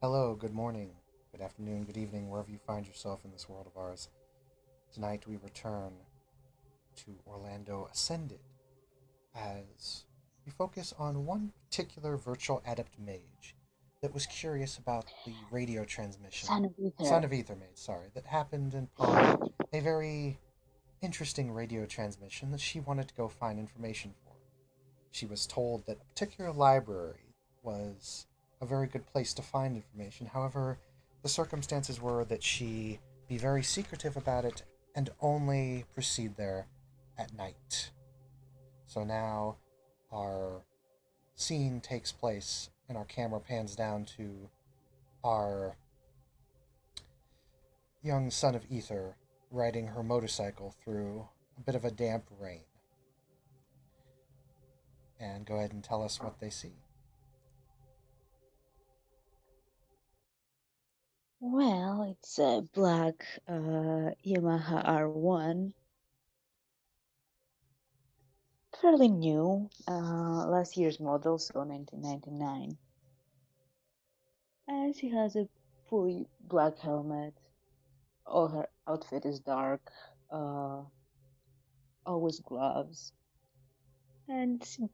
Hello, good morning, good afternoon, good evening, wherever you find yourself in this world of ours. Tonight we return to Orlando Ascended as we focus on one particular virtual adept mage that was curious about the radio transmission, Son of Son Ether. of Ether mage, sorry, that happened upon a very interesting radio transmission that she wanted to go find information for. She was told that a particular library was a very good place to find information. However, the circumstances were that she be very secretive about it and only proceed there at night. So now our scene takes place and our camera pans down to our young son of Ether riding her motorcycle through a bit of a damp rain. And go ahead and tell us what they see. Well, it's a black Yamaha R1, fairly new, last year's model, so 1999. And she has a fully black helmet. All her outfit is dark, uh, always gloves, and she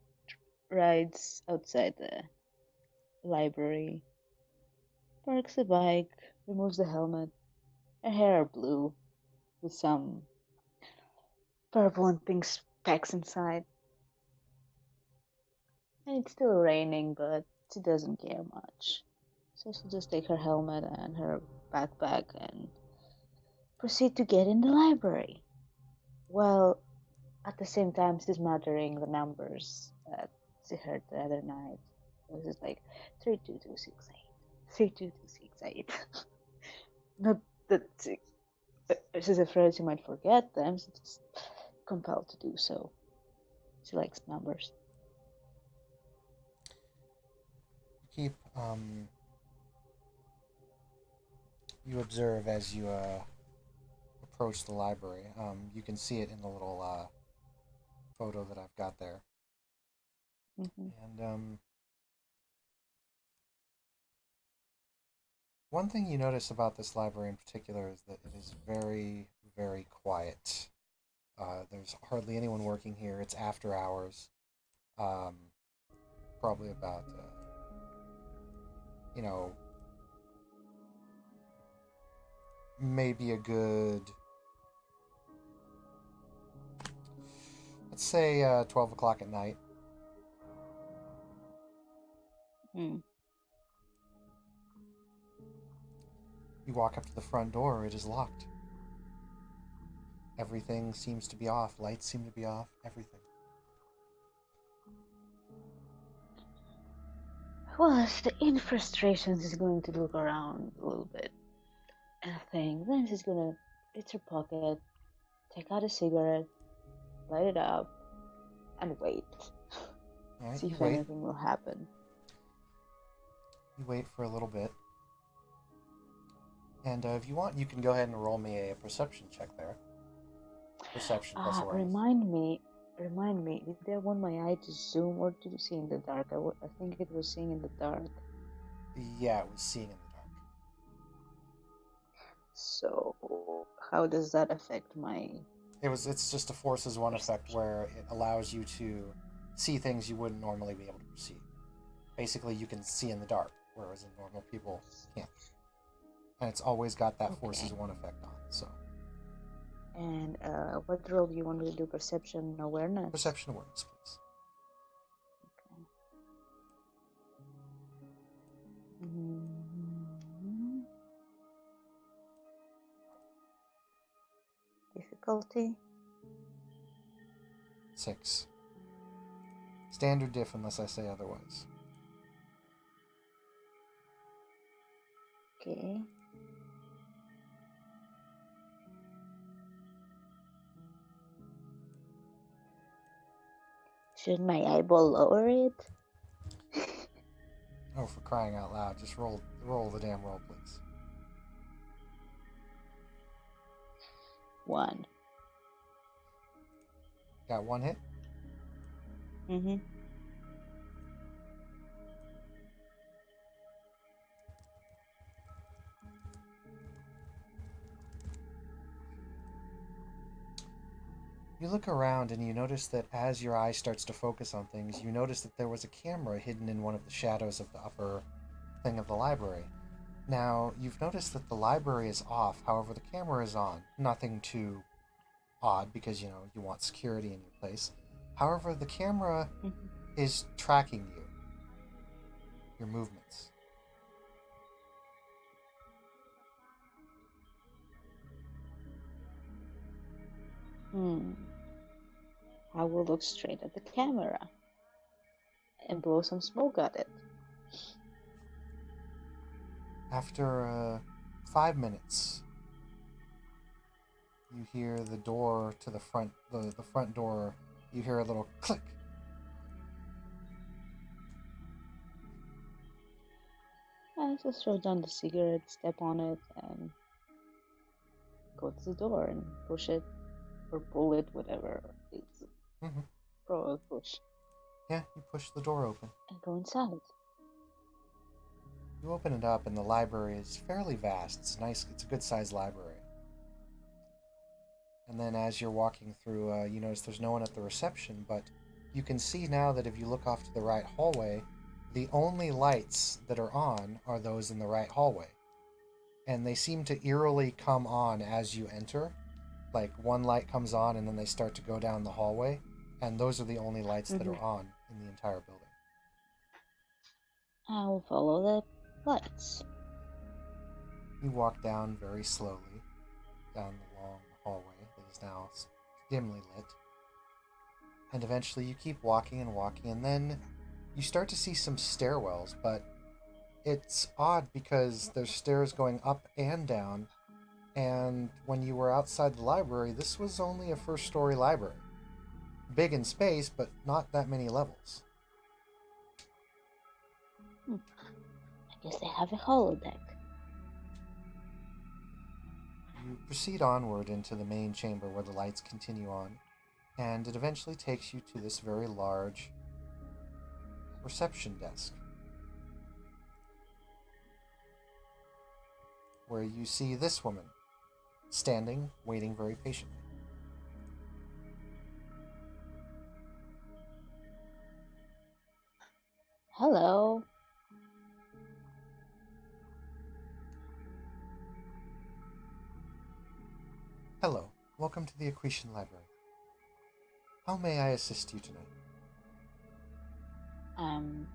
rides outside the library, parks the bike, removes the helmet. Her hair are blue with some purple and pink specks inside. And it's still raining, but she doesn't care much. So she just take her helmet and her backpack and proceed to get in the library. Well, at the same time, she's muttering the numbers that she heard the other night. It was like 32268, 32268. Not that she's afraid she might forget them, she's just compelled to do so. She likes numbers. Keep you observe as you approach the library. You can see it in the little photo that I've got there. Hmm. And one thing you notice about this library in particular is that it is very, very quiet. There's hardly anyone working here. It's after hours. Um, Probably about, you know, maybe a good, let's say 12 o'clock at night. Mm. You walk up to the front door, it is locked. Everything seems to be off. Lights seem to be off. Everything. Well, as the in frustration, she's going to look around a little bit and think. Then she's gonna reach her pocket, take out a cigarette, light it up, and wait. All right, See you if wait. anything will happen. You wait for a little bit. And if you want, you can go ahead and roll me a perception check there. Perception plus awareness. Remind me, did I want my eye to zoom or to see in the dark? I think it was seeing in the dark. Yeah, it was seeing in the dark. So, how does that affect my It's just a forces one effect perception? where it allows you to see things you wouldn't normally be able to perceive. Basically, you can see in the dark, whereas normal people can't. And it's always got that forces Okay. one effect on. So And what role do you want me to do? Perception, awareness? perception awareness, please. Okay. Mhm. Difficulty? 6. Standard diff unless I say otherwise. Okay. Should my eyeball lower it? Oh, for crying out loud! Just roll the damn roll, please. One. Got one hit. Mm-hmm. You look around and you notice that as your eye starts to focus on things, you notice that there was a camera hidden in one of the shadows of the upper thing of the library. Now, you've noticed that the library is off, however, the camera is on. Nothing too odd because, you want security in your place. However, the camera Mhm. is tracking you, your movements. Hmm. I will look straight at the camera and blow some smoke at it. After 5 minutes, you hear the door to the front door, you hear a little click. I just throw down the cigarette, step on it, and go to the door and push it or pull it, whatever. It's Hmm. probably push Yeah, you push the door open. and go inside. You open it up, and the library is fairly vast. It's nice. It's a good sized library. And then as you're walking through, you notice there's no one at the reception, but you can see now that if you look off to the right hallway, the only lights that are on are those in the right hallway. And they seem to eerily come on as you enter. Like one light comes on and then they start to go down the hallway. And those are the only lights that Hmm. are on in the entire building. I will follow the lights. You walk down very slowly down the long hallway that is now dimly lit. And eventually you keep walking, and then you start to see some stairwells, but it's odd because there's stairs going up and down. And when you were outside the library, this was only a first story library. Big in space, but not that many levels. Hmm. I guess they have a holodeck. You proceed onward into the main chamber where the lights continue on, and it eventually takes you to this very large reception desk where you see this woman standing, waiting very patiently. Hello. Hello, welcome to the Accretion Library. How may I assist you tonight? I'm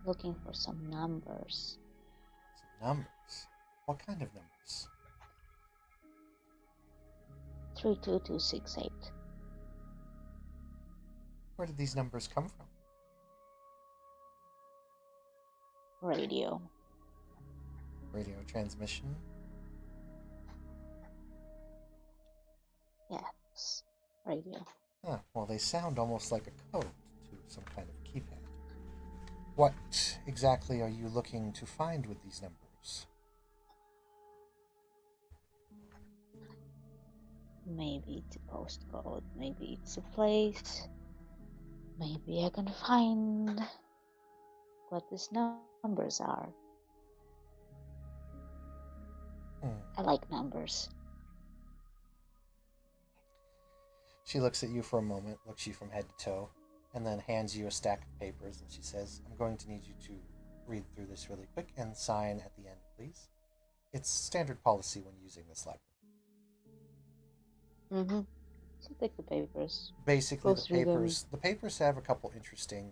looking for some numbers. Some numbers. What kind of numbers? 32268. Where did these numbers come from? Radio. Radio transmission? Yes. Radio. Huh, well, they sound almost like a code to some kind of keypad. What exactly are you looking to find with these numbers? Maybe it's a postcode. Maybe it's a place. Maybe I can find what these numbers are. Hmm. I like numbers. She looks at you for a moment, looks you from head to toe, and then hands you a stack of papers, and she says, I'm going to need you to read through this really quick and sign at the end, please. It's standard policy when using this library. Mm-hmm. So take the papers. Basically, Go through them. the papers have a couple interesting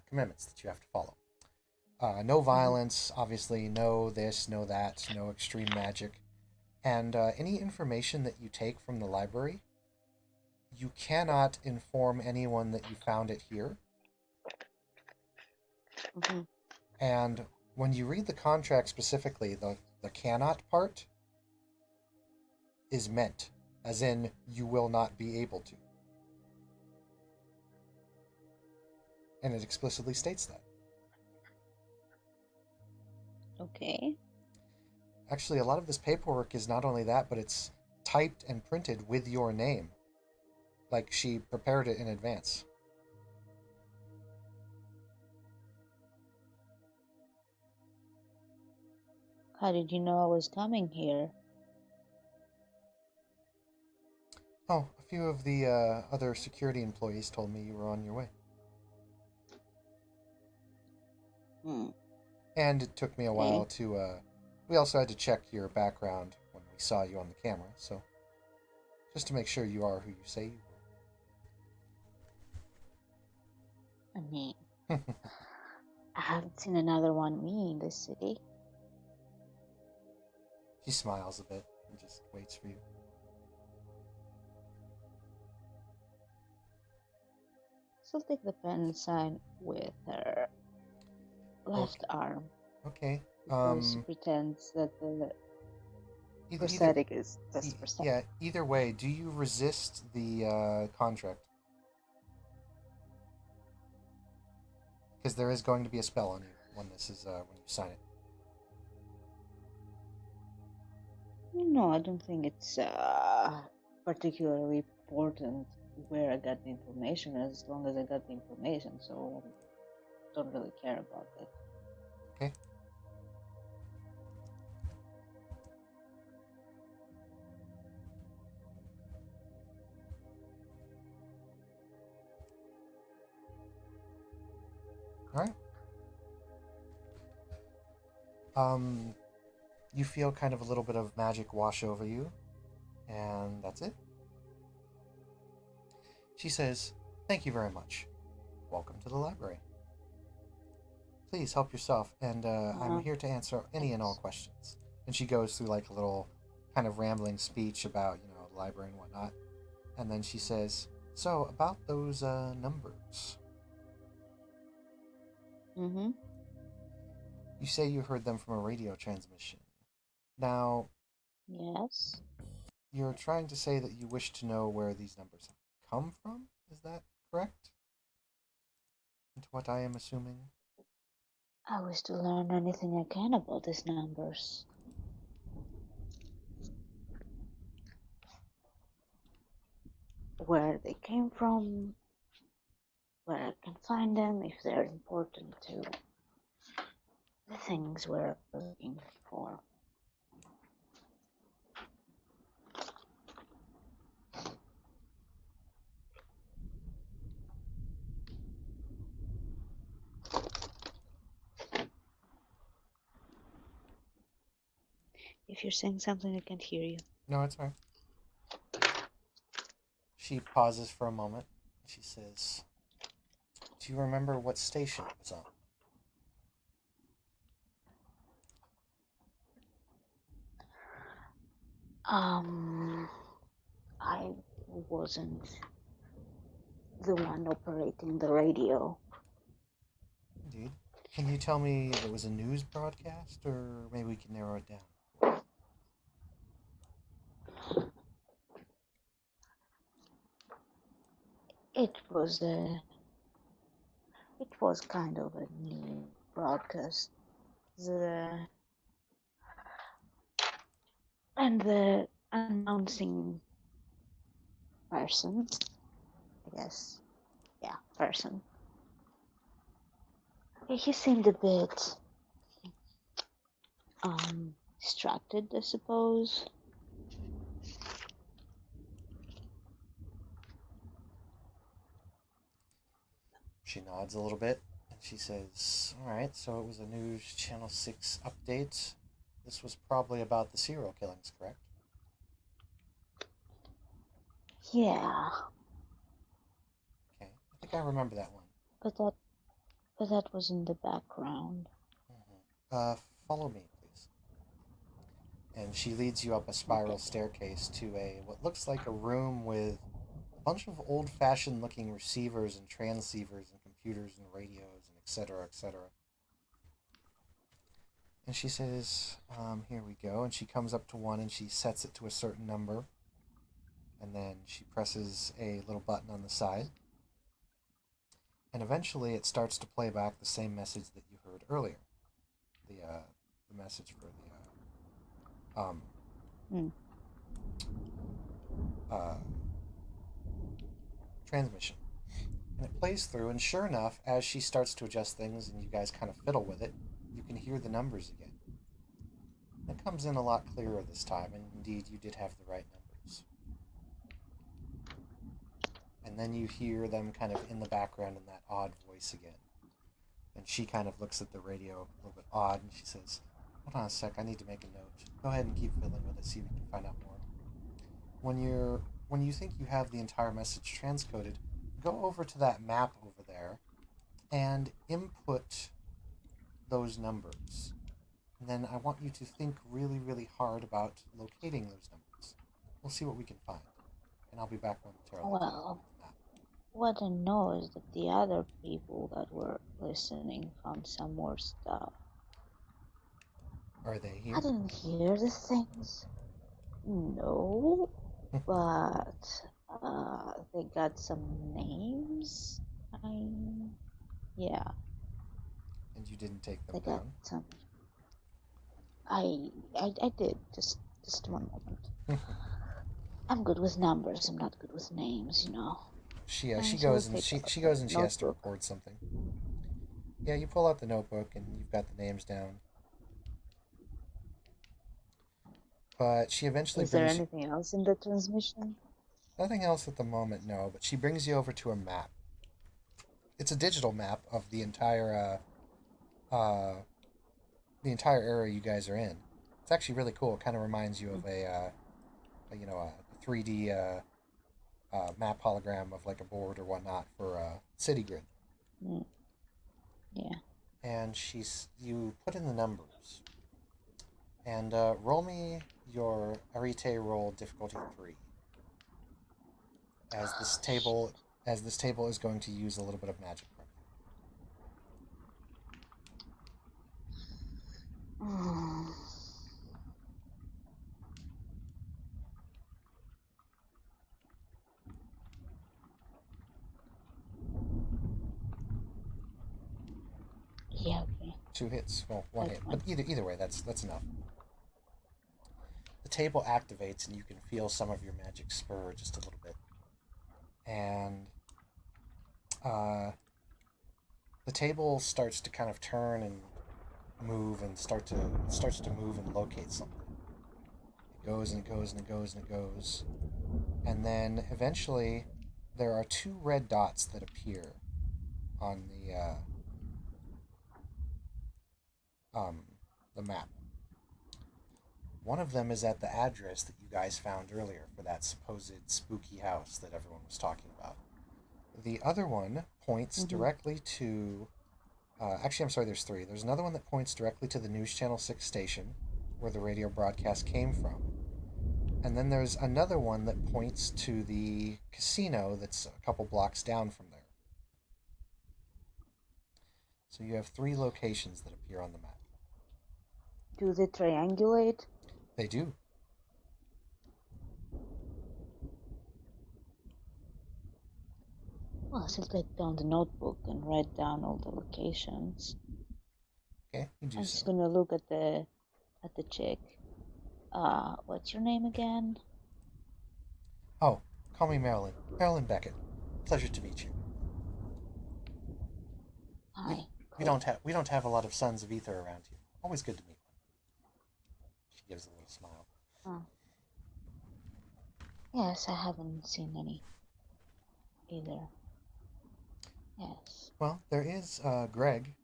commitments that you have to follow. No Mm-hmm. violence, obviously, no this, no that, no extreme magic. And any information that you take from the library, you cannot inform anyone that you found it here. Mm-hmm. And when you read the contract specifically, the cannot part is meant, as in you will not be able to. And it explicitly states that. Okay. Actually, a lot of this paperwork is not only that, but it's typed and printed with your name. Like she prepared it in advance. How did you know I was coming here? Oh, a few of the other security employees told me you were on your way. Hmm. And it took me a while Okay. to, we also had to check your background when we saw you on the camera, so just to make sure you are who you say you I mean, were. I haven't seen another one me in this city. She smiles a bit and just waits for you. She'll take the pen sign with her Okay. left arm Okay. because she pretends that the Either prosthetic is just prosthetic. yeah. Either way, do you resist the contract? Because there is going to be a spell on you when this is when you sign it. No, I don't think it's particularly important where I got the information as long as I got the information, so I don't really care about that. Okay. All right. Um, you feel kind of a little bit of magic wash over you, and that's it. She says, "Thank you very much. Welcome to the library. Please help yourself, and I'm Uh, here to answer any and all thanks. questions." And she goes through like a little kind of rambling speech about the library and whatnot, and then she says, "So about those numbers, Mm-hmm. you say you heard them from a radio transmission. Now, Yes. you're trying to say that you wish to know where these numbers have come from? Is that correct? Into what I am assuming?" I wish to learn anything I can about these numbers. Where they came from, where I can find them, if they're important to the things we're looking for. If you're saying something, I can't hear you. No, it's fine. She pauses for a moment. She says, "Do you remember what station it was on?" Um, I wasn't the one operating the radio. Indeed. Can you tell me if it was a news broadcast, or maybe we can narrow it down? It was a, it was kind of a new broadcast. The and the announcing person, I guess, yeah, person. He seemed a bit distracted, I suppose. She nods a little bit and she says, "All right, so it was a News Channel 6 update. This was probably about the serial killings, correct?" Yeah, Okay, I think I remember that one. but that was in the background. Follow me, please. And she leads you up a spiral Okay. staircase to a what looks like a room with a bunch of old-fashioned looking receivers and transceivers and computers and radios and etc. etc. And she says, "Here we go." And she comes up to one and she sets it to a certain number. And then she presses a little button on the side. And eventually it starts to play back the same message that you heard earlier. The message for the Hmm. uh, transmission. And it plays through, and sure enough, as she starts to adjust things and you guys kind of fiddle with it, you can hear the numbers again. It comes in a lot clearer this time, and indeed, you did have the right numbers. And then you hear them kind of in the background in that odd voice again. And she kind of looks at the radio a little bit odd, and she says, "Hold on a sec, I need to make a note. Go ahead and keep fiddling with it, see if we can find out more." When you think you have the entire message transcoded, go over to that map over there and input those numbers. And then I want you to think really, really hard about locating those numbers. We'll see what we can find. And I'll be back momentarily to Well, input the map. what I know is that the other people that were listening found some more stuff. Are they I here? didn't hear the things. No, but they got some names. Yeah, And you didn't take them they got down? some. I did. Just one moment. I'm good with numbers. I'm not good with names, you know. She So I goes and take out she the goes and she has to notebook. record something. Yeah, you pull out the notebook and you've got the names down. But she eventually Is there brings you anything else in the transmission? nothing else at the moment, no, but she brings you over to a map. It's a digital map of the entire area you guys are in. It's actually really cool. It kind of reminds you of a 3D map hologram of like a board or whatnot for city grid. Mm, yeah. And you put in the numbers and roll me your Arite roll difficulty 3, as this table as this table is going to use a little bit of magic from Mm, yeah, okay. you. 2 hits, well, one That hit, but one. either way, that's enough. The table activates, and you can feel some of your magic spur just a little bit, and uh, the table starts to kind of turn and move and starts to move and locate something. It goes and it goes and it goes and it goes, and then eventually there are two red dots that appear on um, the map. One of them is at the address that you guys found earlier for that supposed spooky house that everyone was talking about. The other one points Mm-hmm. directly to. Actually, I'm sorry, there's three. There's another one that points directly to the News Channel 6 station, where the radio broadcast came from. And then there's another one that points to the casino that's a couple blocks down from there. So you have three locations that appear on the map. Do they triangulate? They do. Well, I shall take down the notebook and write down all the locations. Okay, you do I'm so. just gonna look at the chick. What's your name again? Oh, call me Marilyn. Marilyn Beckett. Pleasure to meet you. We Hi. Cool. we don't have a lot of sons of ether around here. Always good to meet one. She gives a little smile. Oh, yes, I haven't seen any either. Yes. Well, there is Greg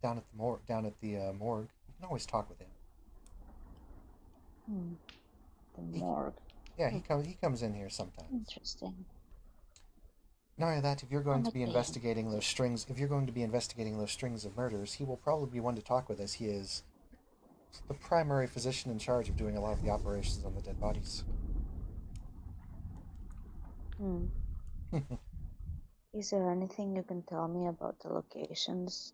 down at the morgue. You can always talk with him. Hmm. The He morgue. Yeah, Hmm. he comes in here sometimes. Interesting. Not only that, if you're I going to might be pay him. investigating those strings, if you're going to be investigating those strings of murders, he will probably be one to talk with, as he is the primary physician in charge of doing a lot of the operations on the dead bodies. Hmm. Is there anything you can tell me about the locations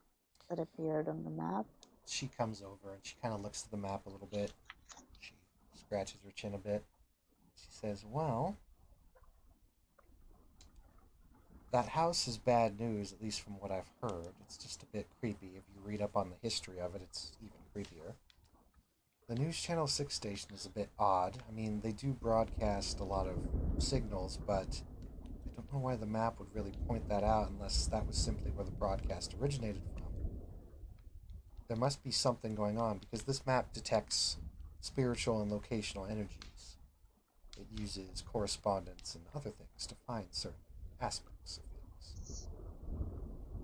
that appeared on the map? She comes over and she kind of looks at the map a little bit. She scratches her chin a bit. She says, "Well, that house is bad news, at least from what I've heard. It's just a bit creepy. If you read up on the history of it, it's even creepier. The News Channel 6 station is a bit odd. I mean, they do broadcast a lot of signals, but I don't know why the map would really point that out unless that was simply where the broadcast originated from. There must be something going on because this map detects spiritual and locational energies. It uses correspondence and other things to find certain aspects of things.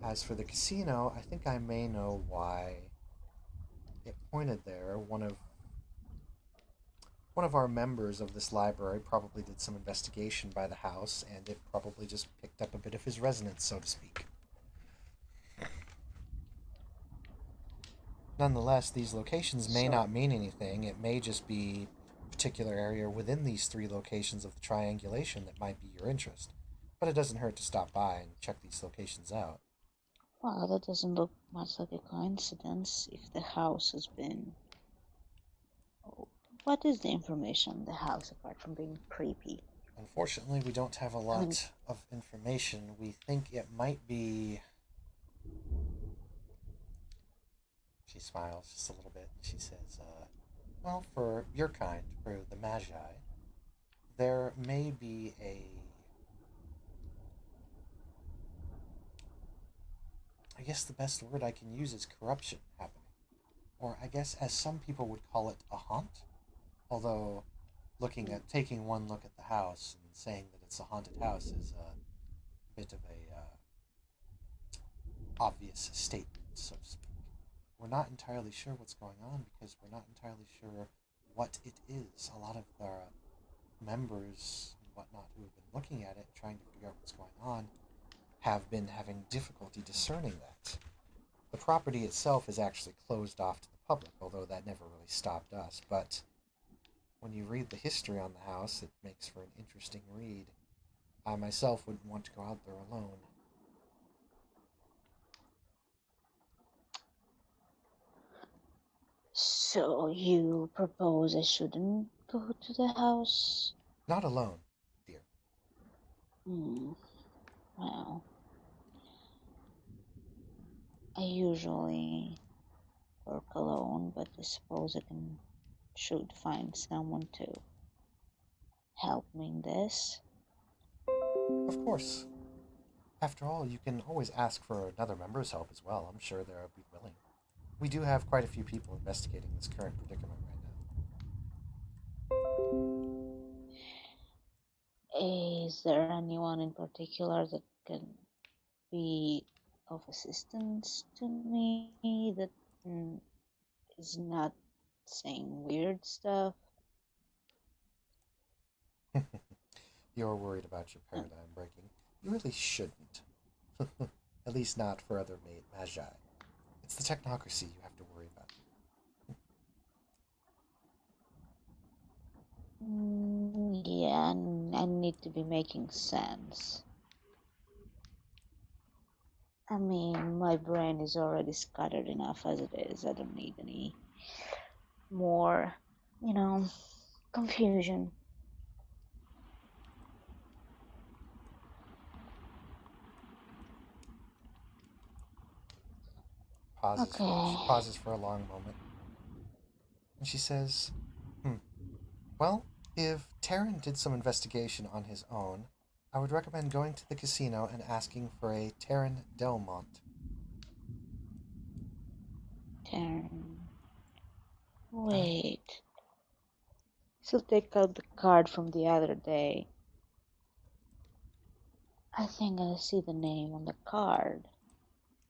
As for the casino, I think I may know why it pointed there. One of our members of this library probably did some investigation by the house, and it probably just picked up a bit of his resonance, so to speak. Nonetheless, these locations may So, not mean anything. It may just be a particular area within these three locations of the triangulation that might be your interest. But it doesn't hurt to stop by and check these locations out. well, that doesn't look much like a coincidence if the house has been. Oh, what is the information on the house apart from being creepy? Unfortunately, we don't have a I mean, lot of information. We think it might be. She smiles just a little bit. She says, well, for your kind, for the Magi, there may be a. I guess the best word I can use is corruption happening. Or I guess, as some people would call it, a haunt. Although, taking one look at the house and saying that it's a haunted house is a bit of a obvious statement, so to speak. We're not entirely sure what's going on because we're not entirely sure what it is. A lot of the members and whatnot who have been looking at it, trying to figure out what's going on, have been having difficulty discerning that. The property itself is actually closed off to the public, although that never really stopped us. But when you read the history on the house, it makes for an interesting read. I myself wouldn't want to go out there alone. so you propose I shouldn't go to the house? Not alone, dear. Hmm. Well, I usually work alone, but I suppose should find someone to help me in this. Of course. After all, you can always ask for another member's help as well. I'm sure they'll be willing. We do have quite a few people investigating this current predicament right now. Is there anyone in particular that can be of assistance to me that mm, is not saying weird stuff? You're worried about your Um, paradigm breaking. You really shouldn't. At least not for other magi. It's the technocracy you have to worry about. yeah, I need to be making sense. I mean, my brain is already scattered enough as it is. I don't need any more, you know, confusion. She Okay. pauses for a long moment, and she says, "Hmm. Well, if Taryn did some investigation on his own, I would recommend going to the casino and asking for a Taryn Delmont." Turn. Uh, Wait. So take out the card from the other day. I think I see the name on the card.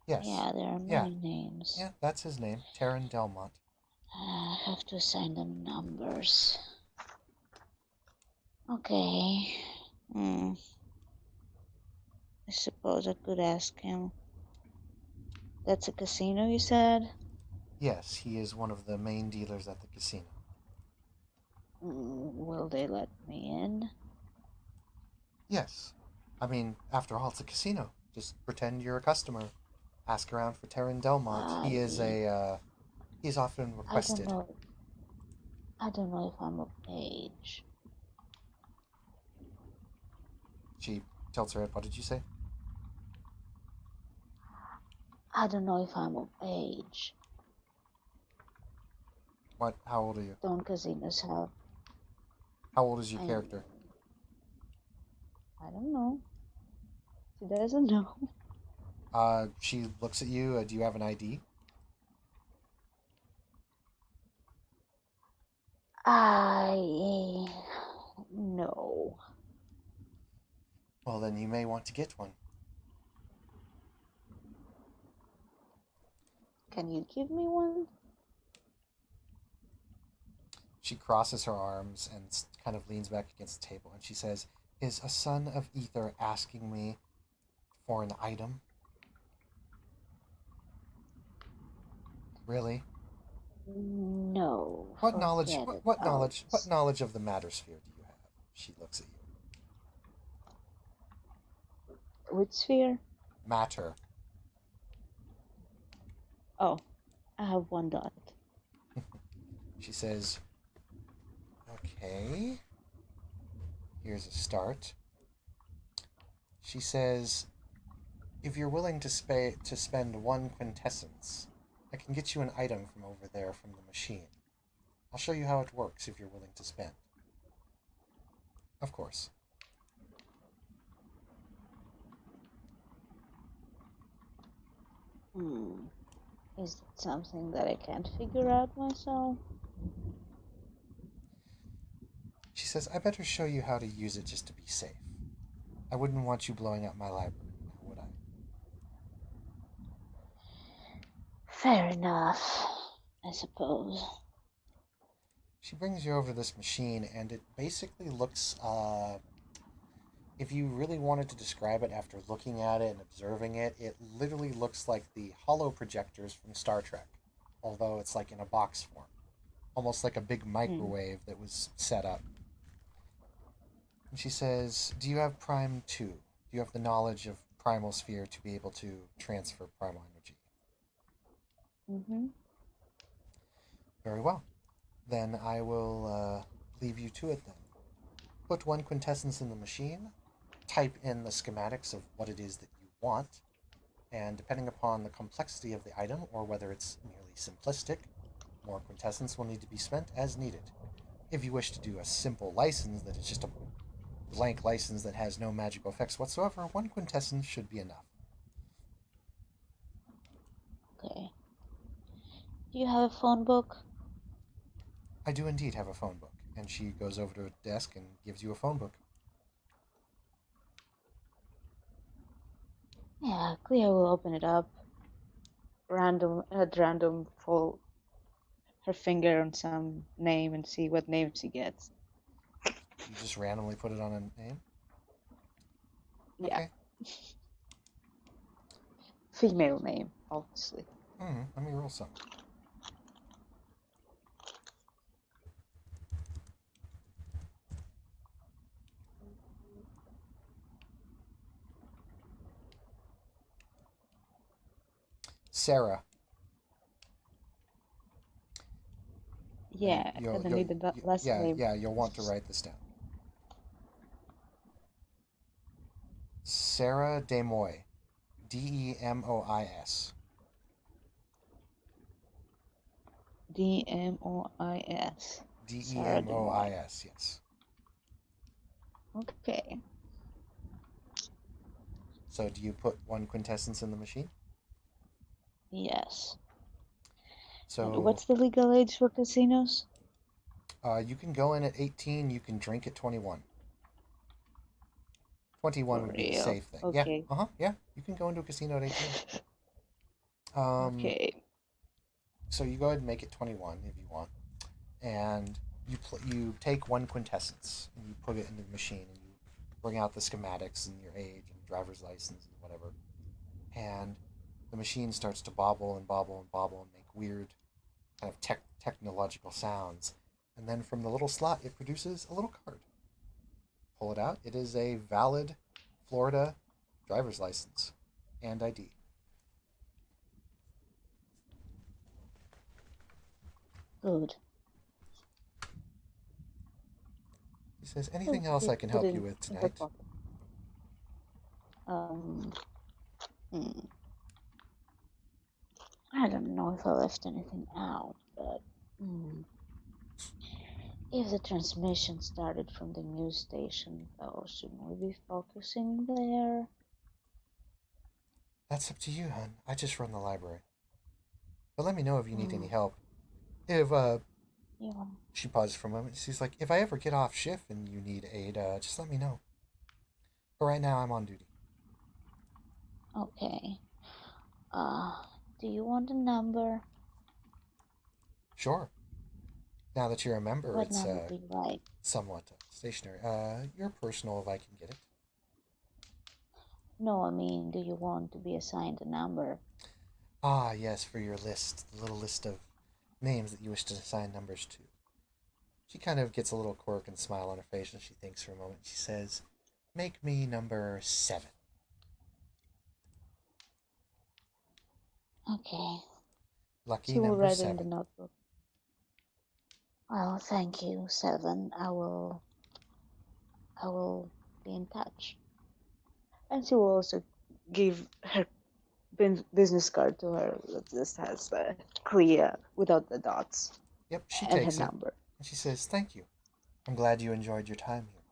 yes. Yeah, there are Yeah. many names. Yeah, that's his name. Taryn Delmont. I have to assign them numbers. Okay. Hmm. I suppose I could ask him. That's a casino, you said? Yes, he is one of the main dealers at the casino. Will they let me in? Yes. I mean, after all, it's a casino. Just pretend you're a customer. Ask around for Taryn Delmont. I He's often I don't requested. know. I don't know if I'm of age. She tilts her head. What did you say? I don't know if I'm of age. What? How old are you? Don't casinos have? How old is your I character? I don't know. She doesn't know. She looks at you. Do you have an ID? I no. Well, then you may want to get one. Can you give me one? She crosses her arms and kind of leans back against the table, and she says, "Is a son of ether asking me for an item? Really? No, What knowledge? forget What, it. what I'll knowledge? What just. knowledge of the matter sphere do you have?" She looks at you. Which sphere? Matter. Oh, I have one dot. She says, "Okay, here's a start." She says, "If you're willing to spend one quintessence, I can get you an item from over there from the machine. I'll show you how it works if you're willing to spend." Of course. Hmm. Is that something that I can't figure out myself? She says, "I better show you how to use it just to be safe. I wouldn't want you blowing up my library, now would I?" Fair enough, I suppose. She brings you over to this machine, and it basically looks, if you really wanted to describe it after looking at it and observing it, it literally looks like the hollow projectors from Star Trek, although it's like in a box form, almost like a big Hmm. microwave that was set up. And she says, "Do you have Prime 2? Do you have the knowledge of Primal Sphere to be able to transfer primal energy?" Mm-hmm. Very well. Then I will leave you to it then. Put one quintessence in the machine, type in the schematics of what it is that you want, and depending upon the complexity of the item or whether it's merely simplistic, more quintessence will need to be spent as needed. If you wish to do a simple license that is just a blank license that has no magical effects whatsoever, one quintessence should be enough. Okay. Do you have a phone book? I do indeed have a phone book. And she goes over to a desk and gives you a phone book. Yeah, Cleo will open it up. At random, fall her finger on some name and see what name she gets. You just randomly put it on a name? Yeah, Okay. female name, obviously. Let me roll some. Sarah. And Yeah, and I need the last yeah, name. yeah, you'll want to write this down. Sarah Demois. Demois. Dmois. Sarah Demoy. Demois, yes. Okay. So do you put one quintessence in the machine? Yes. And So what's the legal age for casinos? you can go in at 18, you can drink at 21. 21 For would be the real. safe thing. Yeah, Okay. yeah, you can go into a casino at 18. Um, Okay. so you go ahead and make it 21 if you want. And you take one quintessence and you put it into the machine and you bring out the schematics and your age and driver's license and whatever. And the machine starts to bobble and bobble and bobble and make weird kind of technological sounds. And then from the little slot, it produces a little card. Pull it out. It is a valid Florida driver's license and ID. Good. He says, So "Anything else just I can put help it you with in her tonight?" pocket. Um, hmm. I don't know if I left anything out, but hmm. If the transmission started from the news station, though, shouldn't we be focusing there? "That's up to you, hon. I just run the library. But let me know if you need any Hmm. help. If Yeah. She pauses for a moment. She's like, "If I ever get off shift and you need aid, just let me know." But right now I'm on duty. Okay. Uh, do you want a number? Sure. Now that you're a member, What it's number do you like? somewhat stationary. Your personal if I can get it. No, I mean, do you want to be assigned a number? Ah, yes, for your list, the little list of names that you wish to assign numbers to. She kind of gets a little quirk and smile on her face and she thinks for a moment. She says, "Make me number 7." Okay. Lucky She will number write it in the 7. notebook. Well, thank you, 7. I will be in touch. And she will also give her business card to her that just has clear without the dots Yep, she and her takes it number. and she says, "Thank you. I'm glad you enjoyed your time here."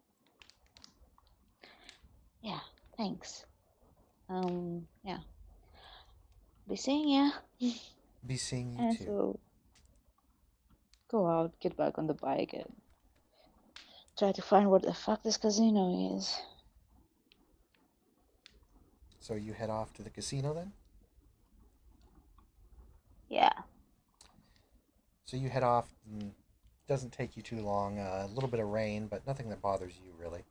Yeah, thanks. Yeah, be seeing ya. Be seeing you And too. she'll go out, get back on the bike, and try to find what the fuck this casino is. So you head off to the casino then? Yeah. So you head off and it doesn't take you too long. A little bit of rain, but nothing that bothers you really.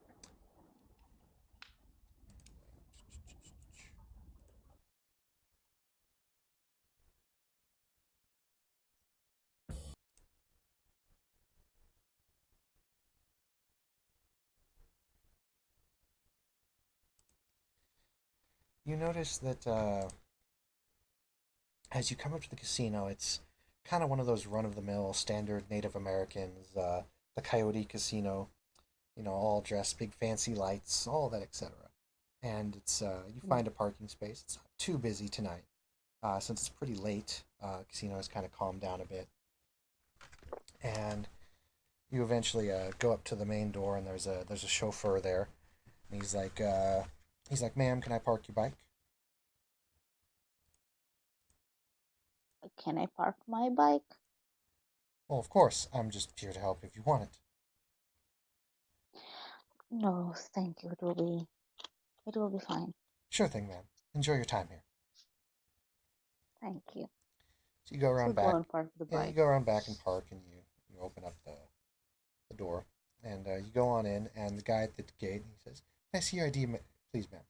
You notice that as you come up to the casino, it's kind of one of those run-of-the-mill standard Native Americans, the Coyote Casino, all dressed, big fancy lights, all that, etc. And it's you Mm. find a parking space. It's not too busy tonight, since it's pretty late. Casino has kind of calmed down a bit, and you eventually go up to the main door, and there's a chauffeur there, and he's like, "Ma'am, can I park your bike?" Can I park my bike? Well, of course. I'm just here to help if you want it. No, thank you. It will be fine. Sure thing, ma'am. Enjoy your time here. Thank you. So you go She'll around go back. and park the Yeah, you bike. go around back and park, and you open up the door, and you go on in, and the guy at the gate he says, "Can I see your ID, please, ma'am?"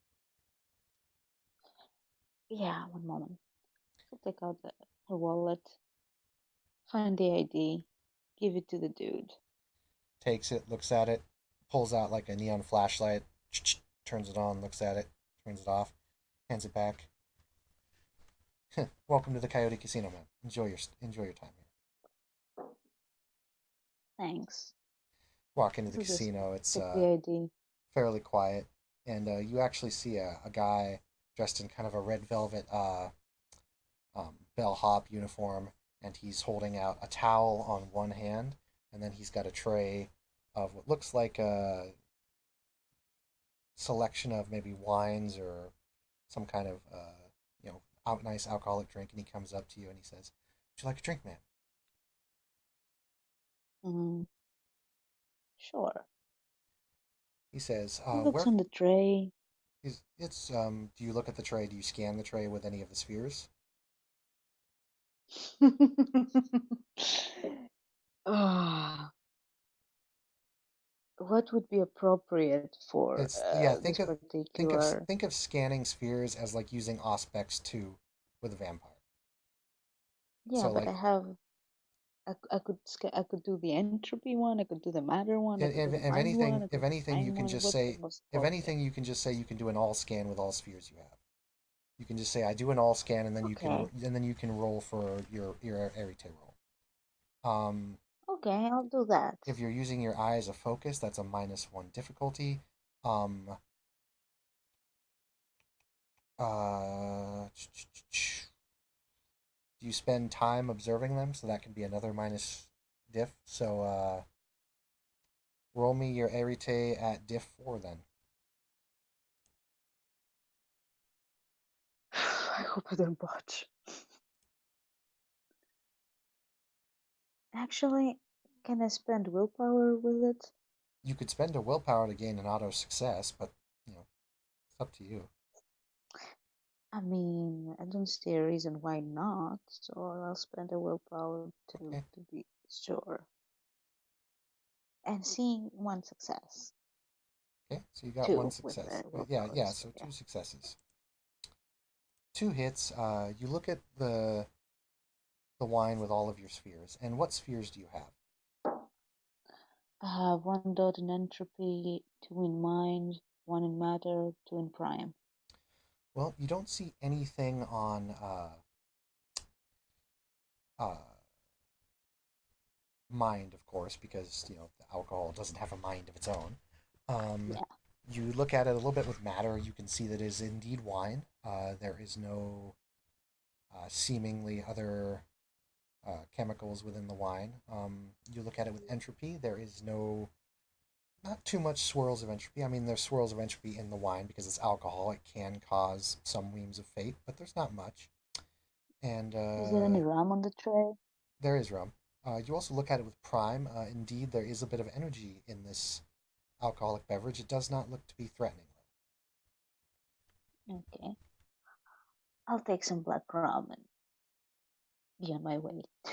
Yeah, one moment. She'll take out her wallet, find the ID, give it to the dude. Takes it, looks at it, pulls out like a neon flashlight, turns it on, looks at it, turns it off, hands it back. Welcome to the Coyote Casino, man. Enjoy your time here. Thanks. Walk into the She'll just casino. It's take the ID. fairly quiet, and you actually see a guy dressed in kind of a red velvet bellhop uniform, and he's holding out a towel on one hand, and then he's got a tray of what looks like a selection of maybe wines or some kind of nice alcoholic drink, and he comes up to you and he says, "Would you like a drink, man?" Mm, sure. He says, He looks "Where?" on the tray. It's Do you look at the tray? Do you scan the tray with any of the spheres? Ah, what would be appropriate for It's yeah. this Think of particular? think of scanning spheres as like using Auspex 2 with a vampire. Yeah, So but like, I could do the entropy one. I could do the matter one. I could do if, the if mind one. anything, I if could do the anything, you time can one. just What's the say, most if appropriate? anything, you can just say you can do an all scan with all spheres you have. You can just say I do an all scan, Okay, and then you can roll for your Arite roll. Um, okay, I'll do that. if you're using your eye as a focus, that's a -1 difficulty. Um, do you spend time observing them? So that can be another minus diff. So roll me your Arite at diff 4 then. I hope I don't botch. Actually, can I spend willpower with it? You could spend a willpower to gain an auto success, but It's up to you. I mean, I don't see a reason why not, so I'll spend a willpower Okay. to be sure. And seeing one success. Okay. So you got one Two with success. the Yeah, yeah. willpowers. So Yeah. two successes. Two hits. You look at the wine with all of your spheres, and what spheres do you have? I have one dot in entropy, two in mind, one in matter, two in prime. Well, you don't see anything on uh, mind, of course, because the alcohol doesn't have a mind of its own. Um, Yeah. you look at it a little bit with matter. You can see that it is indeed wine. There is no seemingly other chemicals within the wine. You look at it with entropy. There is not too much swirls of entropy. I mean, there's swirls of entropy in the wine because it's alcohol. It can cause some weems of fate, but there's not much. And Is there any rum on the tray? there is rum. You also look at it with prime. Indeed, there is a bit of energy in this alcoholic beverage. It does not look to be threatening, Okay. I'll take some black rum and be on my way. though.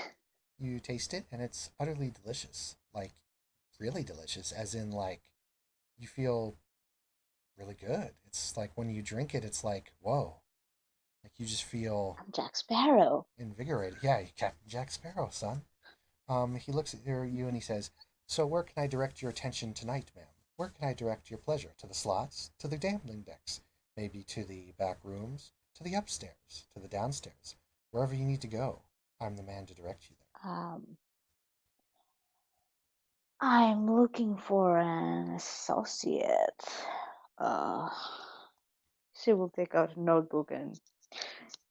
You taste it, and it's utterly delicious. Like, really delicious, as in, like, you feel really good. It's like when you drink it, it's like, whoa. Like, you just feel I'm Jack Sparrow. invigorated. Yeah, you Captain Jack Sparrow, son. He looks at you and he says, "So where can I direct your attention tonight, ma'am? Where can I direct your pleasure? To the slots? To the gambling decks? Maybe to the back rooms? To the upstairs? To the downstairs? Wherever you need to go, I'm the man to direct you there." Um, I'm looking for an associate. Uh, she will take out a notebook and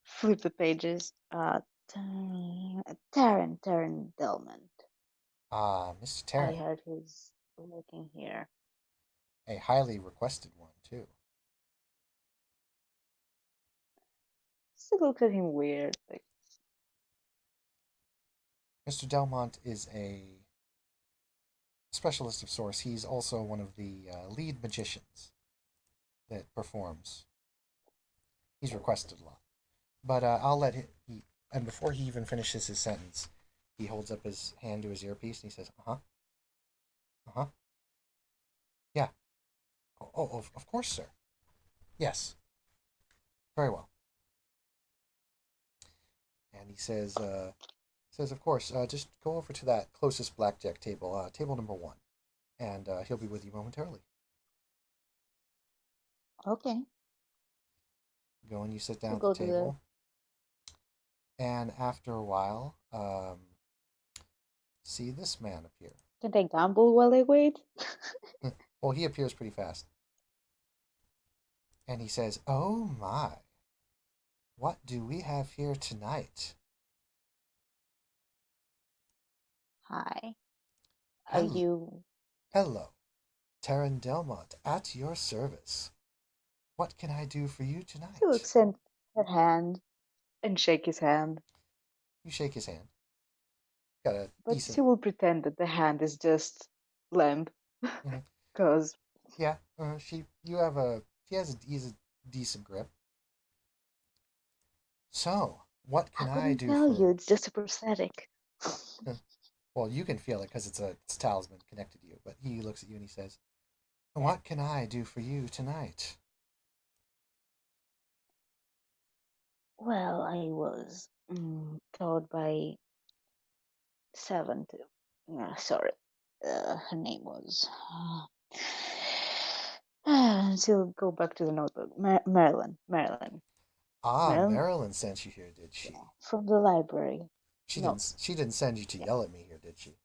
flip the pages. Taryn Delman. Ah, Mr. I Tarrant, heard he's working here. a highly requested one, too. She looks at him weird. Like, Mr. Delmont is a specialist of sorts. He's also one of the lead magicians that performs. He's requested a lot. But I'll let him. And before he even finishes his sentence, he holds up his hand to his earpiece and he says, "Uh huh, uh huh, yeah, oh, of course, sir. Yes, very well." And he says, "Of course, just go over to that closest blackjack table, table number one, and he'll be with you momentarily." okay, Go and you sit down we'll at the go to the. table, and after a while, see this man appear. Can I gamble while I wait? Well, he appears pretty fast, and he says, "Oh my, what do we have here tonight? Hi. Are Hello, you? hello, Taryn Delmont, at your service. What can I do for you She will tonight?" extend her hand and shake his hand, You shake his hand. Got a but she decent. will pretend that the hand is just limp, Mhm. because Yeah, you have a. He's a decent grip. So, what I can I couldn't do tell you. for? It's just a prosthetic. Well, you can feel it because it's a talisman connected to you. But he looks at you and he says, Yeah. "What can I do for you tonight?" Well, I was told by seven to. Sorry, her name was. She'll go back to the notebook. Marilyn. Marilyn. Ah, Marilyn. Marilyn sent you here, did Yeah, she? from the library. No. She didn't send you to Yeah. yell at me here, did she?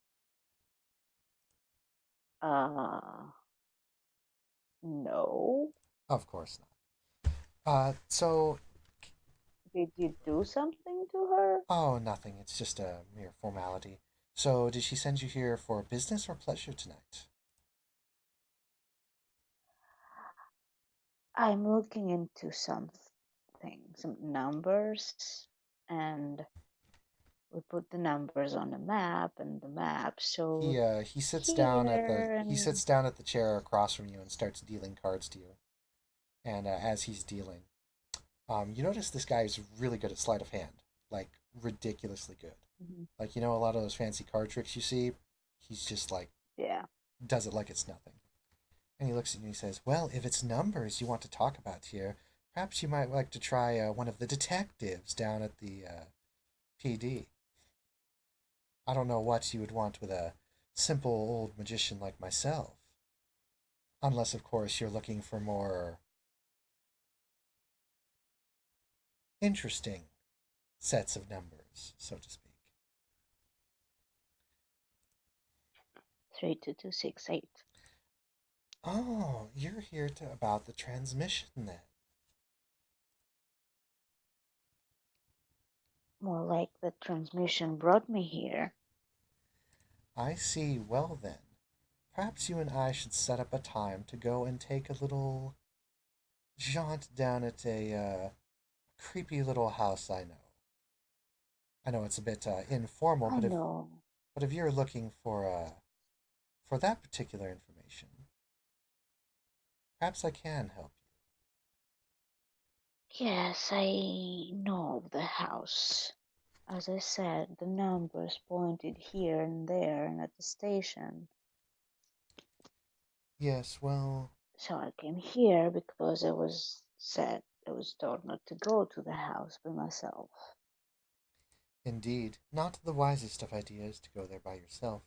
Uh, no. Of course not. So Did you do something to her? oh, nothing. It's just a mere formality. So, did she send you here for business or pleasure tonight? I'm looking into something, some numbers, and we put the numbers on a map, and the map showed He sits down at the here, he and sits down at the chair across from you and starts dealing cards to you. And as he's dealing, you notice this guy is really good at sleight of hand, like ridiculously good. Hmm. Like a lot of those fancy card tricks you see, he's just like Yeah. does it like it's nothing. And he looks at you and he says, "Well, if it's numbers you want to talk about here, perhaps you might like to try one of the detectives down at the PD. I don't know what you would want with a simple old magician like myself, unless of course you're looking for more interesting sets of numbers, so to speak." 32268. Oh, you're here to about the transmission then. More like the transmission brought me here. I see. Well then, perhaps you and I should set up a time to go and take a little jaunt down at a creepy little house I know. I know it's a bit informal, I but know. if you're looking for that particular information, perhaps I can help Yes, I know of the house. As I said, the numbers pointed here and there and at the station. you. Yes, well, So I came here because I was told not to go to the house by myself. indeed, not the wisest of ideas to go there by yourself.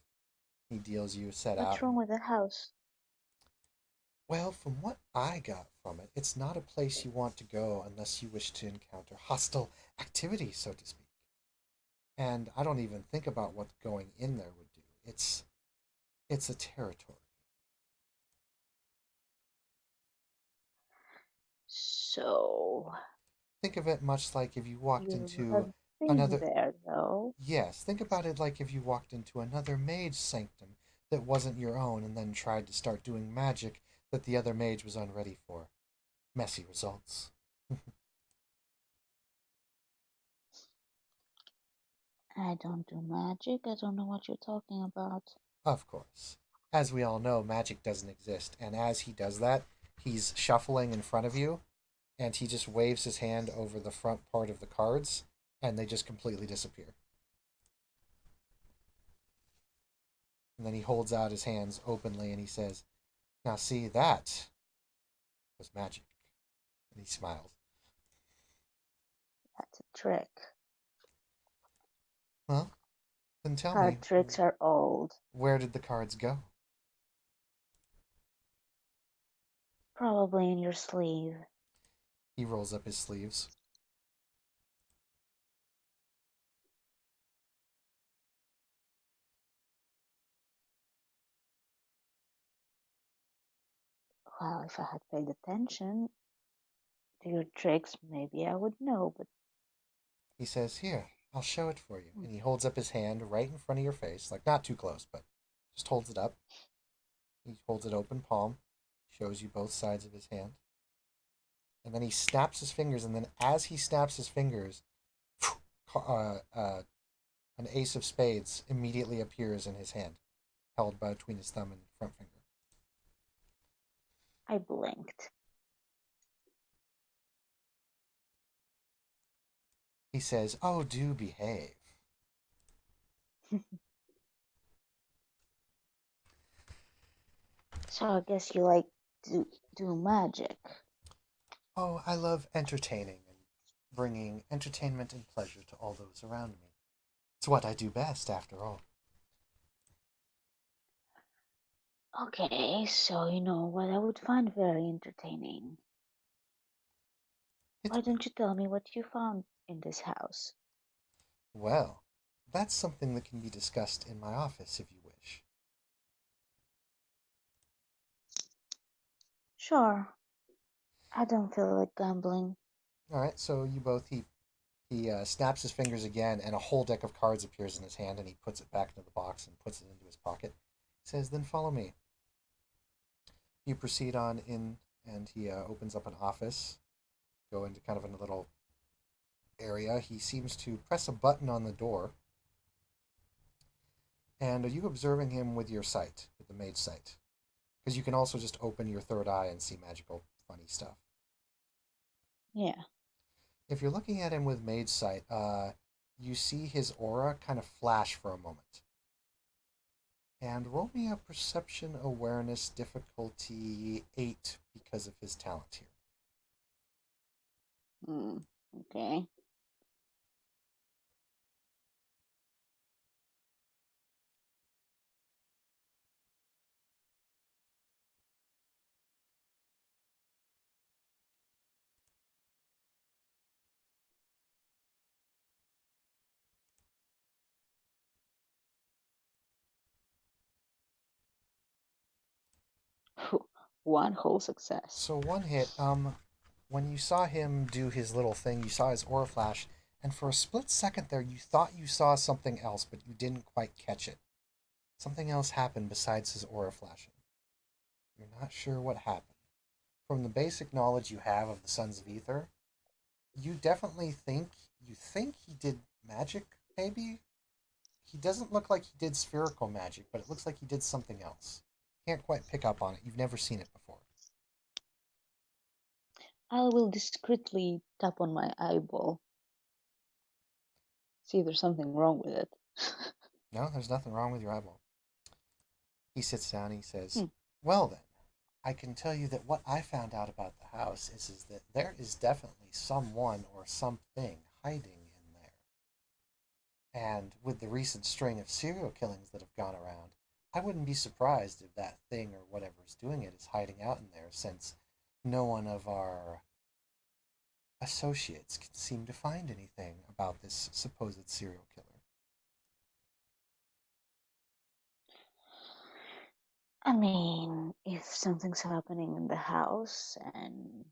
He deals you a set What's out, wrong and with the house? well, from what I got from it, it's not a place you want to go unless you wish to encounter hostile activity, so to speak. And I don't even think about what going in there would do. It's a territory. So Think of it much like if you walked you into have been another. there though. Yes, think about it like if you walked into another mage sanctum that wasn't your own and then tried to start doing magic that the other mage was unready for. Messy results. I don't do magic. I don't know what you're talking about. Of course. As we all know, magic doesn't exist, and as he does that, he's shuffling in front of you, and he just waves his hand over the front part of the cards, and they just completely disappear. And then he holds out his hands openly and he says, "Now, see, that was magic." And he smiles. That's a trick. Well, then tell me, Card tricks are old. where did the cards go? Probably in your sleeve. He rolls up his sleeves. Well, if I had paid attention to your tricks, maybe I would know, but He says, "Here, I'll show it for you." hmm, And he holds up his hand right in front of your face, like not too close, but just holds it up. He holds it open palm, shows you both sides of his hand. And then he snaps his fingers, and then as he snaps his fingers, an ace of spades immediately appears in his hand, held between his thumb and front finger. I blinked. He says, "Oh, do behave." So I guess you like to do magic. "Oh, I love entertaining and bringing entertainment and pleasure to all those around me. It's what I do best, after all." Okay, so you know what I would find very entertaining. It's, Why don't you tell me what you found in this house? well, that's something that can be discussed in my office if you wish. Sure, I don't feel like gambling. All right, so you both, he snaps his fingers again, and a whole deck of cards appears in his hand, and he puts it back into the box and puts it into his pocket. He says, "Then follow me." You proceed on in, and he opens up an office, go into kind of a little area. He seems to press a button on the door. And are you observing him with your sight, with the mage sight? Because you can also just open your third eye and see magical, funny stuff. Yeah. If you're looking at him with Mage Sight, you see his aura kind of flash for a moment. And roll me a Perception Awareness difficulty 8 because of his talent here. Mm, okay. One whole success. So one hit, when you saw him do his little thing, you saw his aura flash, and for a split second there, you thought you saw something else, but you didn't quite catch it. Something else happened besides his aura flashing. You're not sure what happened. From the basic knowledge you have of the Sons of Ether, you definitely think he did magic, maybe? He doesn't look like he did spherical magic, but it looks like he did something else. Can't quite pick up on it. You've never seen it before. I will discreetly tap on my eyeball, see if there's something wrong with it. No, there's nothing wrong with your eyeball. He sits down and he says, Hmm. well then, I can tell you that what I found out about the house is that there is definitely someone or something hiding in there. And with the recent string of serial killings that have gone around, I wouldn't be surprised if that thing or whatever's doing it is hiding out in there, since no one of our associates can seem to find anything about this supposed serial killer. I mean, if something's happening in the house and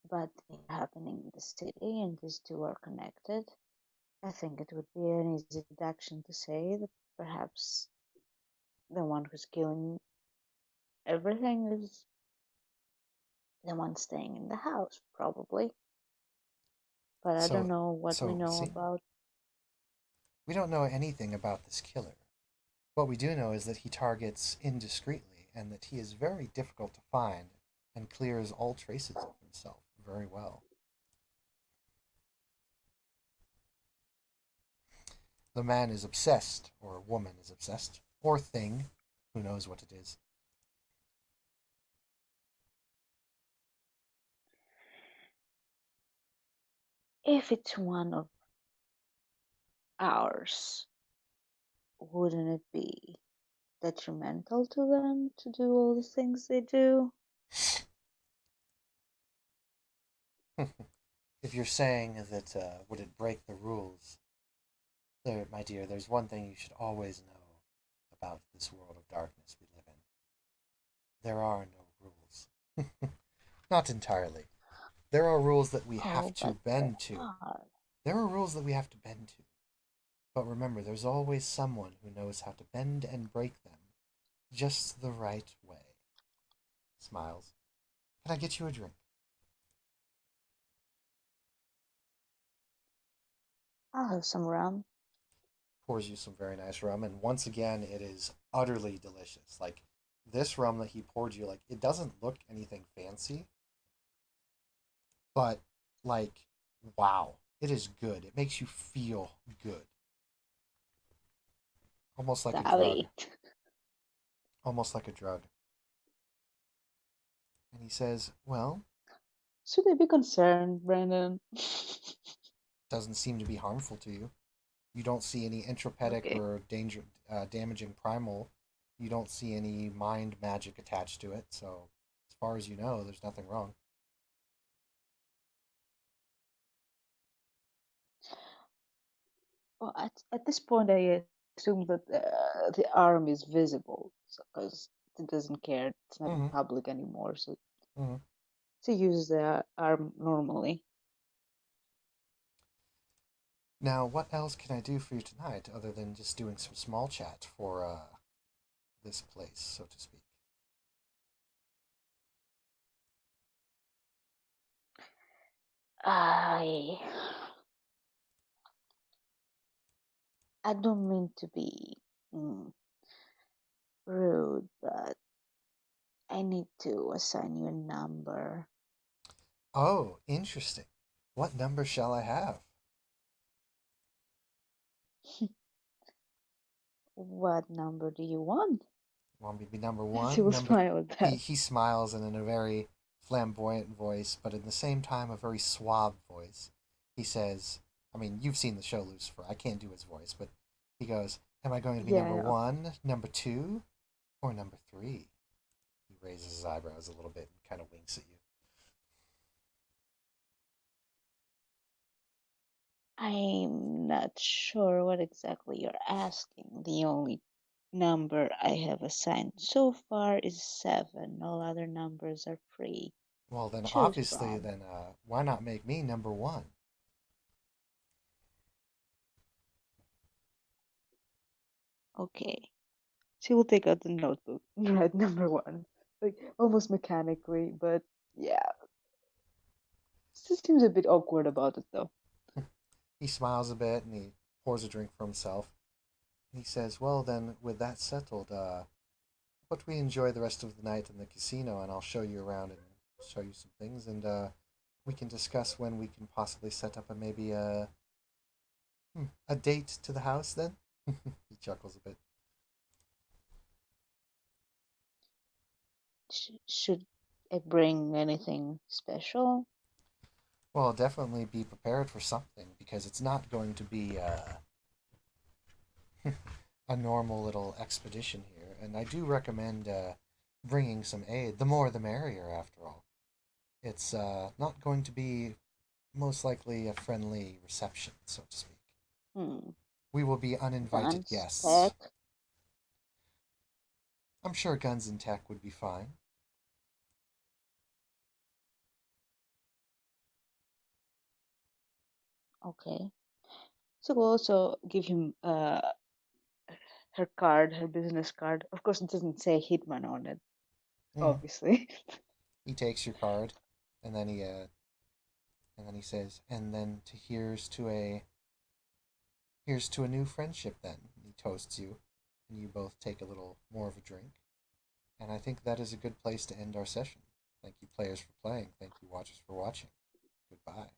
bad thing happening in the city and these two are connected, I think it would be an easy deduction to say that perhaps the one who's killing everything is the one staying in the house, probably. But I don't So, know what we so know see, about. we don't know anything about this killer. What we do know is that he targets indiscreetly and that he is very difficult to find and clears all traces of himself very well. The man is obsessed, or woman is obsessed, or thing, who knows what it is. If it's one of ours, wouldn't it be detrimental to them to do all the things they do? If you're saying that would it break the rules, there, my dear, there's one thing you should always know about this world of darkness we live in. There are no rules. Not entirely. There are rules that we have Oh, to but there bend to. are. There are rules that we have to bend to. But remember, there's always someone who knows how to bend and break them just the right way. Smiles. Can I get you a drink? I'll have some rum. Pours you some very nice rum, and once again, it is utterly delicious. Like, this rum that he poured you, like, it doesn't look anything fancy, but, like, wow. It is good. It makes you feel good. Almost like a drug. Sally. Almost like a drug. And he says, well, Should I be concerned, Brandon? doesn't seem to be harmful to you. You don't see any entropitic Okay. or damaging primal. You don't see any mind magic attached to it. So, as far as you know, there's nothing wrong. Well, at this point, I assume that the arm is visible, because it doesn't care. It's not in Mm-hmm. public anymore, so Mm-hmm. she uses the arm normally. Now, what else can I do for you tonight other than just doing some small chat for this place, so to speak? I I don't mean to be mm, rude, but I need to assign you a number. Oh, interesting. What number shall I have? What number do you want? Want me to be number She one? will Number smile at that. he smiles and in a very flamboyant voice, but at the same time a very suave voice. He says, I mean, you've seen the show Lucifer. I can't do his voice, but he goes, am I going to be Yeah, I number know. one, number two, or number three? He raises his eyebrows a little bit and kind of winks at you. I'm not sure what exactly you're asking. The only number I have assigned so far is 7. All other numbers are free. Well, then Choose obviously, from. then why not make me number one? Okay. She will take out the notebook and write number 1. Like almost mechanically, but yeah. She seems a bit awkward about it though. He smiles a bit and he pours a drink for himself. And he says, well, then, with that settled, but we enjoy the rest of the night in the casino, and I'll show you around and show you some things, and we can discuss when we can possibly set up maybe a date to the house. Then he chuckles a bit. Should I bring anything special? Well, definitely be prepared for something because it's not going to be a normal little expedition here, and I do recommend bringing some aid. The more, the merrier. After all, it's not going to be most likely a friendly reception, so to speak. Hmm. We will be uninvited Guns, guests. tech. I'm sure guns and tech would be fine. Okay. So we'll also give him her card, her business card. Of course, it doesn't say Hitman on it, Mm. obviously. He takes your card, and then he says, "And then to here's to a new friendship." Then he toasts you, and you both take a little more of a drink. And I think that is a good place to end our session. Thank you, players, for playing. Thank you, watchers, for watching. Goodbye.